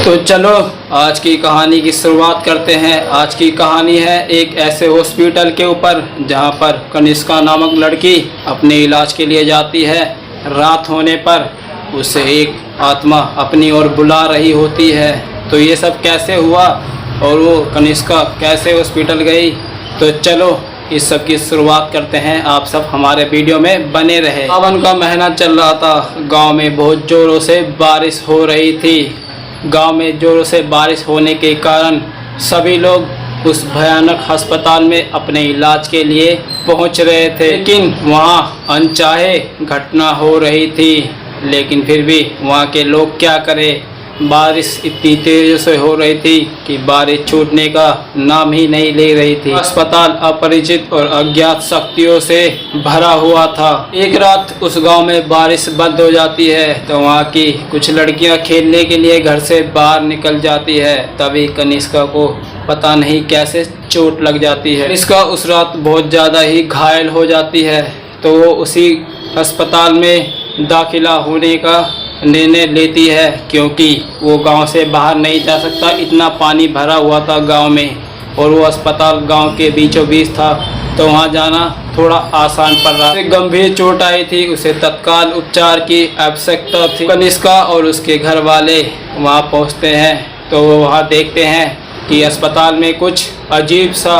तो चलो आज की कहानी की शुरुआत करते हैं। आज की कहानी है एक ऐसे हॉस्पिटल के ऊपर जहां पर कनिष्का नामक लड़की अपने इलाज के लिए जाती है। रात होने पर उसे एक आत्मा अपनी ओर बुला रही होती है। तो ये सब कैसे हुआ और वो कनिष्का कैसे हॉस्पिटल गई, तो चलो इस सब की शुरुआत करते हैं। आप सब हमारे वीडियो में बने रहे। सावन का महीना चल रहा था। गांव में बहुत जोरों से बारिश हो रही थी। गांव में जोरों से बारिश होने के कारण सभी लोग उस भयानक अस्पताल में अपने इलाज के लिए पहुंच रहे थे, लेकिन वहां अनचाहे घटना हो रही थी। लेकिन फिर भी वहां के लोग क्या करें, बारिश इतनी तेज से हो रही थी कि बारिश छूटने का नाम ही नहीं ले रही थी। अस्पताल अपरिचित और अज्ञात शक्तियों से भरा हुआ था। एक रात उस गांव में बारिश बंद हो जाती है तो वहां की कुछ लड़कियां खेलने के लिए घर से बाहर निकल जाती है। तभी कनिष्का को पता नहीं कैसे चोट लग जाती है। कनिष्का उस रात बहुत ज़्यादा ही घायल हो जाती है, तो वो उसी अस्पताल में दाखिला होने का निर्णय लेती है, क्योंकि वो गांव से बाहर नहीं जा सकता। इतना पानी भरा हुआ था गांव में और वो अस्पताल गांव के बीचों बीच था, तो वहां जाना थोड़ा आसान पड़ रहा। उसे गंभीर चोट आई थी, उसे तत्काल उपचार की आवश्यकता थी। कनिष्का और उसके घर वाले वहां पहुंचते हैं तो वो वहां देखते हैं कि अस्पताल में कुछ अजीब सा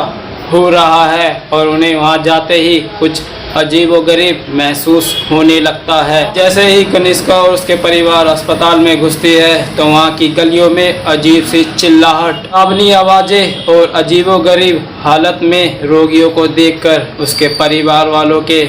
हो रहा है और उन्हें वहां जाते ही कुछ अजीब व गरीब महसूस होने लगता है। जैसे ही कनिष्का और उसके परिवार अस्पताल में घुसती है तो वहाँ की गलियों में अजीब सी चिल्लाहट, डरावनी आवाजें और अजीब व गरीब हालत में रोगियों को देखकर उसके परिवार वालों के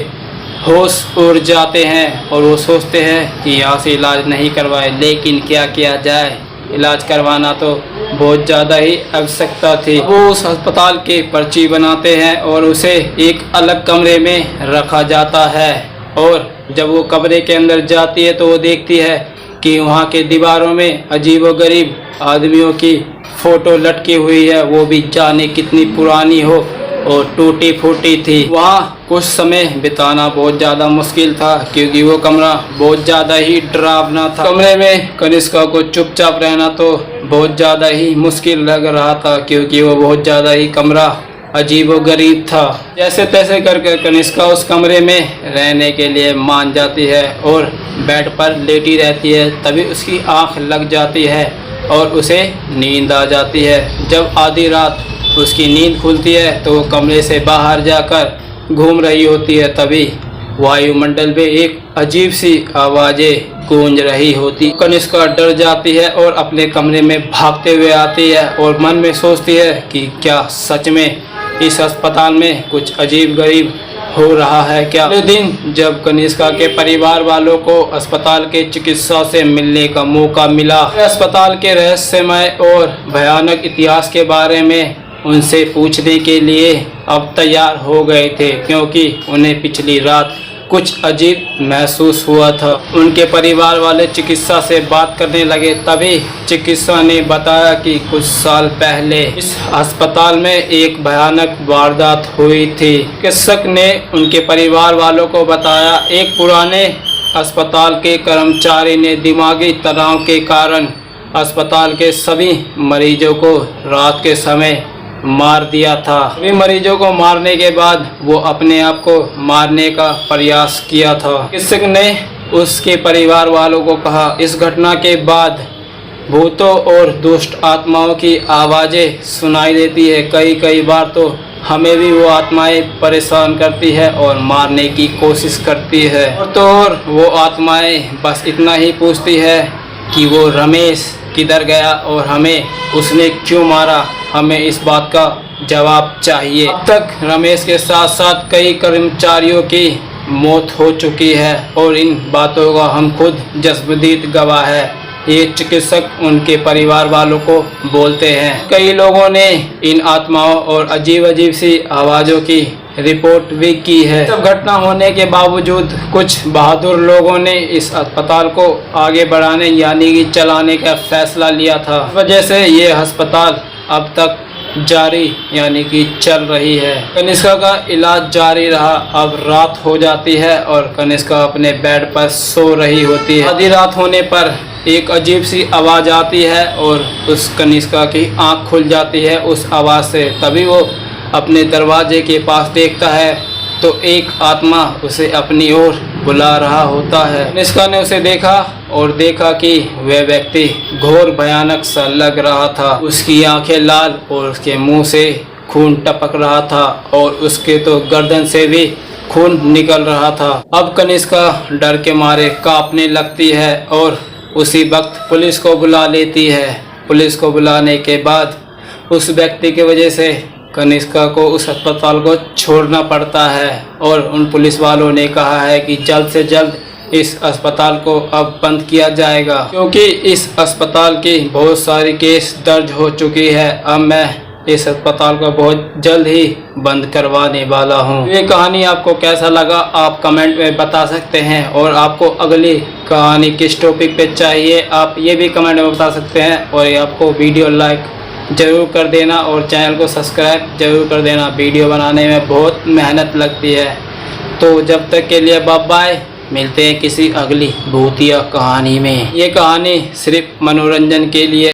होश उड़ जाते हैं और वो सोचते हैं कि यहाँ से इलाज नहीं करवाए। लेकिन क्या किया जाए, इलाज करवाना तो बहुत ज़्यादा ही आवश्यकता थी। वो उस अस्पताल के पर्ची बनाते हैं और उसे एक अलग कमरे में रखा जाता है। और जब वो कमरे के अंदर जाती है तो वो देखती है कि वहाँ के दीवारों में अजीब व गरीब आदमियों की फ़ोटो लटकी हुई है। वो भी जाने कितनी पुरानी हो और टूटी फूटी थी। वहाँ कुछ समय बिताना बहुत ज़्यादा मुश्किल था, क्योंकि वो कमरा बहुत ज़्यादा ही डरावना था। कमरे में कनिष्का को चुपचाप रहना तो बहुत ज़्यादा ही मुश्किल लग रहा था, क्योंकि वो बहुत ज़्यादा ही कमरा अजीब व गरीब था। जैसे तैसे करके कनिष्का उस कमरे में रहने के लिए मान जाती है और बेड पर लेटी रहती है। तभी उसकी आँख लग जाती है और उसे नींद आ जाती है। जब आधी रात उसकी नींद खुलती है तो वो कमरे से बाहर जाकर घूम रही होती है। तभी वायुमंडल में एक अजीब सी आवाज़ें गूंज रही होती। कनिष्का डर जाती है और अपने कमरे में भागते हुए आती है और मन में सोचती है कि क्या सच में इस अस्पताल में कुछ अजीब गरीब हो रहा है क्या। अगले दिन जब कनिष्का के परिवार वालों को अस्पताल के चिकित्सा से मिलने का मौका मिला, अस्पताल के रहस्यमय और भयानक इतिहास के बारे में उनसे पूछने के लिए अब तैयार हो गए थे, क्योंकि उन्हें पिछली रात कुछ अजीब महसूस हुआ था। उनके परिवार वाले चिकित्सा से बात करने लगे। तभी चिकित्सा ने बताया कि कुछ साल पहले इस अस्पताल में एक भयानक वारदात हुई थी। चिकित्सक ने उनके परिवार वालों को बताया, एक पुराने अस्पताल के कर्मचारी ने दिमागी तनाव के कारण अस्पताल के सभी मरीजों को रात के समय मार दिया था। सभी मरीजों को मारने के बाद वो अपने आप को मारने का प्रयास किया था। चिकित्सक ने उसके परिवार वालों को कहा, इस घटना के बाद भूतों और दुष्ट आत्माओं की आवाज़ें सुनाई देती है। कई बार तो हमें भी वो आत्माएं परेशान करती है और मारने की कोशिश करती है। और तो और वो आत्माएं बस इतना ही पूछती है कि वो रमेश किधर गया और हमें उसने क्यों मारा, हमें इस बात का जवाब चाहिए। अब तक रमेश के साथ साथ कई कर्मचारियों की मौत हो चुकी है और इन बातों का हम खुद जज्बदीद गवाह है। ये चिकित्सक उनके परिवार वालों को बोलते हैं। कई लोगों ने इन आत्माओं और अजीब सी आवाज़ों की रिपोर्ट भी की है। सब घटना होने के बावजूद कुछ बहादुर लोगों ने इस अस्पताल को आगे बढ़ाने यानी कि चलाने का फैसला लिया था। इस वजह से ये अस्पताल अब तक जारी यानी कि चल रही है। कनिष्का का इलाज जारी रहा। अब रात हो जाती है और कनिष्का अपने बेड पर सो रही होती है। आधी रात होने पर एक अजीब सी आवाज़ आती है और उस कनिष्का की आंख खुल जाती है उस आवाज़ से। तभी वो अपने दरवाजे के पास देखता है तो एक आत्मा उसे अपनी ओर बुला रहा होता है। कनिष्का ने उसे देखा और देखा कि वह व्यक्ति घोर भयानक सा लग रहा था। उसकी आंखें लाल और उसके मुंह से खून टपक रहा था और उसके तो गर्दन से भी खून निकल रहा था। अब कनिष्का डर के मारे कांपने लगती है और उसी वक्त पुलिस को बुला लेती है। पुलिस को बुलाने के बाद उस व्यक्ति की वजह से कनिष्का को उस अस्पताल को छोड़ना पड़ता है और उन पुलिस वालों ने कहा है कि जल्द से जल्द इस अस्पताल को अब बंद किया जाएगा, क्योंकि इस अस्पताल की बहुत सारी केस दर्ज हो चुकी है। अब मैं इस अस्पताल को बहुत जल्द ही बंद करवाने वाला हूँ। ये कहानी आपको कैसा लगा आप कमेंट में बता सकते हैं, और आपको अगली कहानी किस टॉपिक पे चाहिए आप ये भी कमेंट में बता सकते हैं। और आपको वीडियो लाइक ज़रूर कर देना और चैनल को सब्सक्राइब ज़रूर कर देना। वीडियो बनाने में बहुत मेहनत लगती है। तो जब तक के लिए बाय बाय, मिलते हैं किसी अगली भूतिया कहानी में। ये कहानी सिर्फ मनोरंजन के लिए